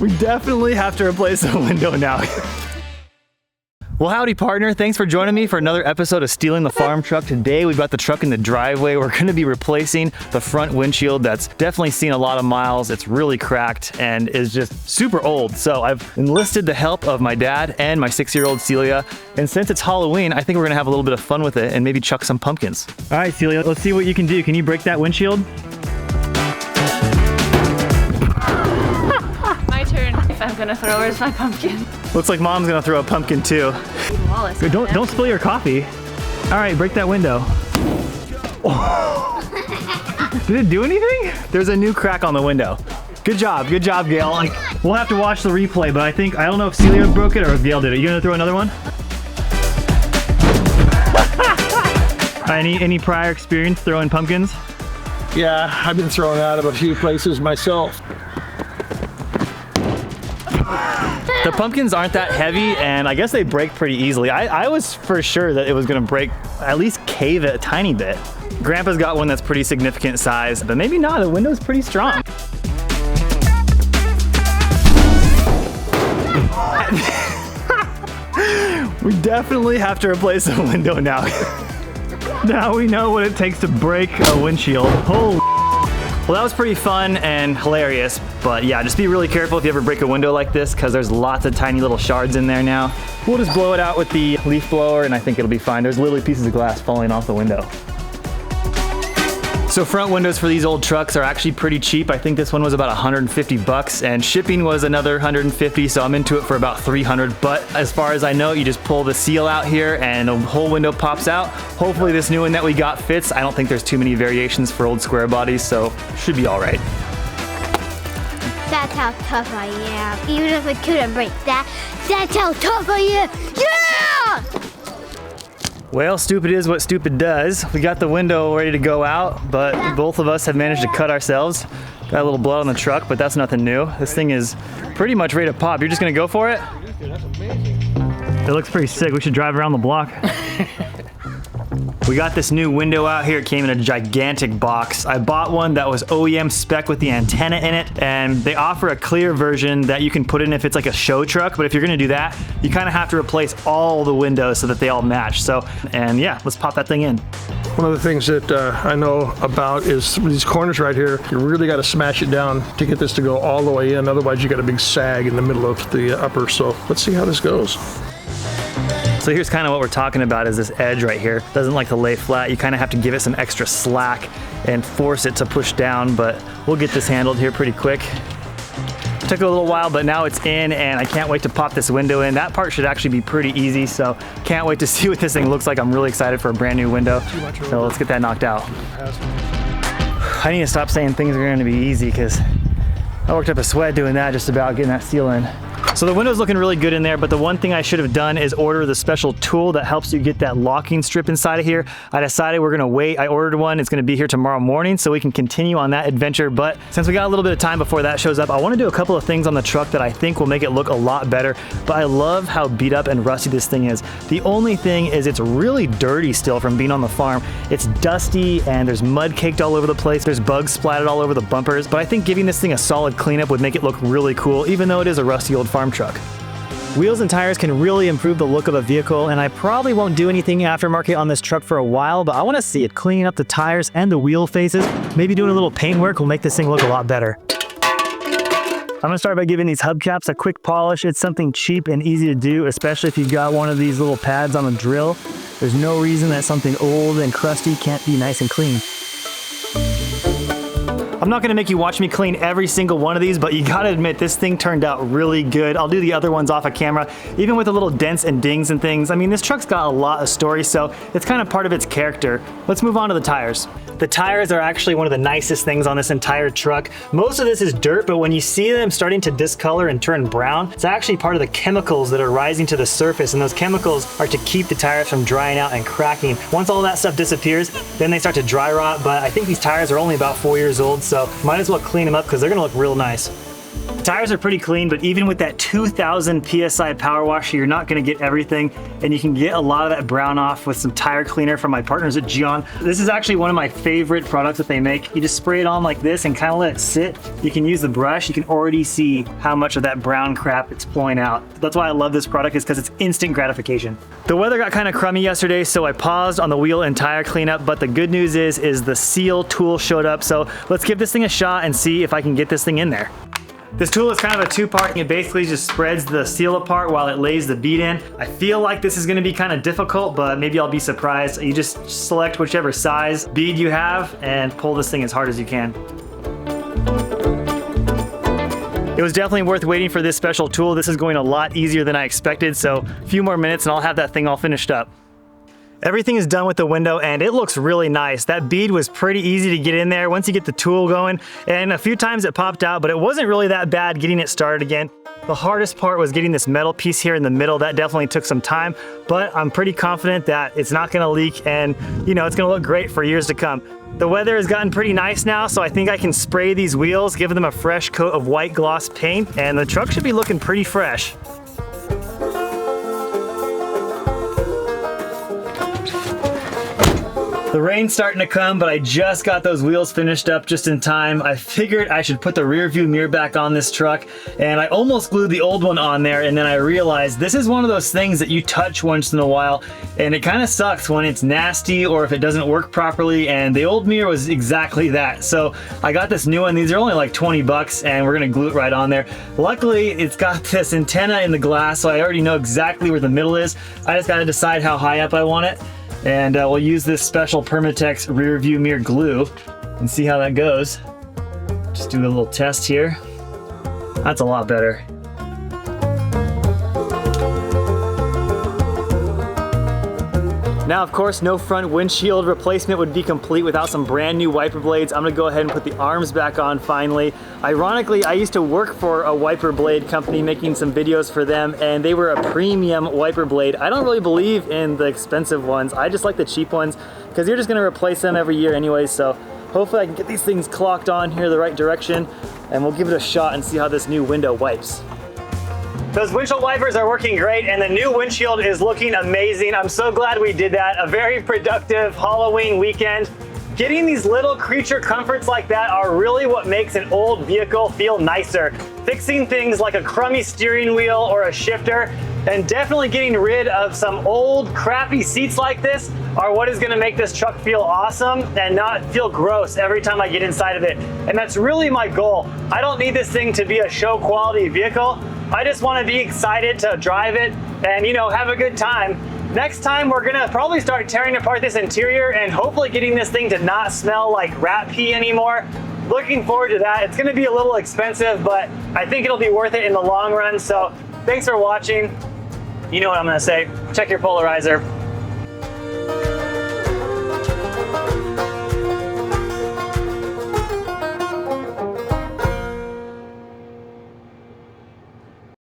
We definitely have to replace the window now. Well, howdy partner, thanks for joining me for another episode of Stealing the Farm Truck. Today we've got the truck in the driveway. We're gonna be replacing the front windshield that's definitely seen a lot of miles. It's really cracked and is just super old. So I've enlisted the help of my dad and my 6-year-old Celia. And since it's Halloween, I think we're gonna have a little bit of fun with it and maybe chuck some pumpkins. All right, Celia, let's see what you can do. Can you break that windshield? My turn. If I'm gonna throw, where's my pumpkin? Looks like Mom's gonna throw a pumpkin too. Don't spill your coffee. All right, break that window. Oh. Did it do anything? There's a new crack on the window. Good job, Gail. Like, we'll have to watch the replay, but I don't know if Celia broke it or if Gail did it. You gonna throw another one? Any prior experience throwing pumpkins? Yeah, I've been thrown out of a few places myself. The pumpkins aren't that heavy, and I guess they break pretty easily. I was for sure that it was gonna break, at least cave it a tiny bit. Grandpa's got one that's pretty significant size, but maybe not, the window's pretty strong. We definitely have to replace the window now. Now we know what it takes to break a windshield. Holy. Well, that was pretty fun and hilarious, but yeah, just be really careful if you ever break a window like this because there's lots of tiny little shards in there now. We'll just blow it out with the leaf blower and I think it'll be fine. There's literally pieces of glass falling off the window. So front windows for these old trucks are actually pretty cheap. I think this one was about 150 bucks and shipping was another 150, so I'm into it for about 300. But as far as I know, you just pull the seal out here and the whole window pops out. Hopefully this new one that we got fits. I don't think there's too many variations for old square bodies, so should be all right. That's how tough I am. Even if I couldn't break that, that's how tough I am. Yeah! Well, stupid is what stupid does. We got the window ready to go out, but both of us have managed to cut ourselves. Got a little blood on the truck, but that's nothing new. This thing is pretty much ready to pop. You're just gonna go for it? It looks pretty sick. We should drive around the block. We got this new window out here. It came in a gigantic box. I bought one that was OEM spec with the antenna in it, and they offer a clear version that you can put in if it's like a show truck, but if you're gonna do that, you kind of have to replace all the windows so that they all match. So, and yeah, let's pop that thing in. One of the things that I know about is these corners right here. You really got to smash it down to get this to go all the way in. Otherwise, you got a big sag in the middle of the upper. So let's see how this goes. So here's kind of what we're talking about is this edge right here. Doesn't like to lay flat. You kind of have to give it some extra slack and force it to push down, but we'll get this handled here pretty quick. Took a little while, but now it's in and I can't wait to pop this window in. That part should actually be pretty easy, so can't wait to see what this thing looks like. I'm really excited for a brand new window. So let's get that knocked out. I need to stop saying things are gonna be easy because I worked up a sweat doing that, just about getting that seal in. So the window's looking really good in there, but the one thing I should have done is order the special tool that helps you get that locking strip inside of here. I decided we're gonna wait. I ordered one. It's gonna be here tomorrow morning so we can continue on that adventure. But since we got a little bit of time before that shows up, I wanna do a couple of things on the truck that I think will make it look a lot better. But I love how beat up and rusty this thing is. The only thing is it's really dirty still from being on the farm. It's dusty and there's mud caked all over the place. There's bugs splattered all over the bumpers. But I think giving this thing a solid cleanup would make it look really cool, even though it is a rusty old farm truck. Wheels and tires can really improve the look of a vehicle, and I probably won't do anything aftermarket on this truck for a while, but I want to see it cleaning up the tires and the wheel faces. Maybe doing a little paint work will make this thing look a lot better. I'm gonna start by giving these hubcaps a quick polish. It's something cheap and easy to do, especially if you've got one of these little pads on a drill. There's no reason that something old and crusty can't be nice and clean. I'm not gonna make you watch me clean every single one of these, but you gotta admit this thing turned out really good. I'll do the other ones off of camera, even with the little dents and dings and things. I mean, this truck's got a lot of story, so it's kind of part of its character. Let's move on to the tires. The tires are actually one of the nicest things on this entire truck. Most of this is dirt, but when you see them starting to discolor and turn brown, it's actually part of the chemicals that are rising to the surface, and those chemicals are to keep the tires from drying out and cracking. Once all that stuff disappears, then they start to dry rot, but I think these tires are only about 4 years old, so might as well clean them up because they're gonna look real nice. Tires are pretty clean, but even with that 2000 PSI power washer, you're not gonna get everything, and you can get a lot of that brown off with some tire cleaner from my partners at Gion. This is actually one of my favorite products that they make. You just spray it on like this and kind of let it sit. You can use the brush. You can already see how much of that brown crap it's pulling out. That's why I love this product, is because it's instant gratification. The weather got kind of crummy yesterday, so I paused on the wheel and tire cleanup, but the good news is the seal tool showed up, so let's give this thing a shot and see if I can get this thing in there. This tool is kind of a two-part. It basically just spreads the seal apart while it lays the bead in. I feel like this is gonna be kind of difficult, but maybe I'll be surprised. You just select whichever size bead you have and pull this thing as hard as you can. It was definitely worth waiting for this special tool. This is going a lot easier than I expected, so a few more minutes and I'll have that thing all finished up. Everything is done with the window and it looks really nice. That bead was pretty easy to get in there once you get the tool going, and a few times it popped out, but it wasn't really that bad getting it started again. The hardest part was getting this metal piece here in the middle. That definitely took some time, but I'm pretty confident that it's not gonna leak, and you know, it's gonna look great for years to come. The weather has gotten pretty nice now, so I think I can spray these wheels, give them a fresh coat of white gloss paint, and the truck should be looking pretty fresh. The rain's starting to come, but I just got those wheels finished up just in time. I figured I should put the rear view mirror back on this truck, and I almost glued the old one on there, and then I realized this is one of those things that you touch once in a while, and it kind of sucks when it's nasty or if it doesn't work properly, and the old mirror was exactly that. So I got this new one. These are only like 20 bucks, and we're gonna glue it right on there. Luckily, it's got this antenna in the glass, so I already know exactly where the middle is. I just gotta decide how high up I want it. And we'll use this special Permatex rear view mirror glue and see how that goes. Just do a little test here. That's a lot better. Now, of course, no front windshield replacement would be complete without some brand new wiper blades. I'm gonna go ahead and put the arms back on finally. Ironically, I used to work for a wiper blade company making some videos for them, and they were a premium wiper blade. I don't really believe in the expensive ones. I just like the cheap ones because you're just gonna replace them every year anyway, so hopefully I can get these things clocked on here the right direction, and we'll give it a shot and see how this new window wipes. Those windshield wipers are working great, and the new windshield is looking amazing. I'm so glad we did that. A very productive Halloween weekend. Getting these little creature comforts like that are really what makes an old vehicle feel nicer. Fixing things like a crummy steering wheel or a shifter, and definitely getting rid of some old crappy seats like this are what is gonna make this truck feel awesome and not feel gross every time I get inside of it. And that's really my goal. I don't need this thing to be a show quality vehicle. I just want to be excited to drive it and, you know, have a good time. Next time, we're gonna probably start tearing apart this interior and hopefully getting this thing to not smell like rat pee anymore. Looking forward to that. It's gonna be a little expensive, but I think it'll be worth it in the long run. So thanks for watching. You know what I'm gonna say. Check your polarizer.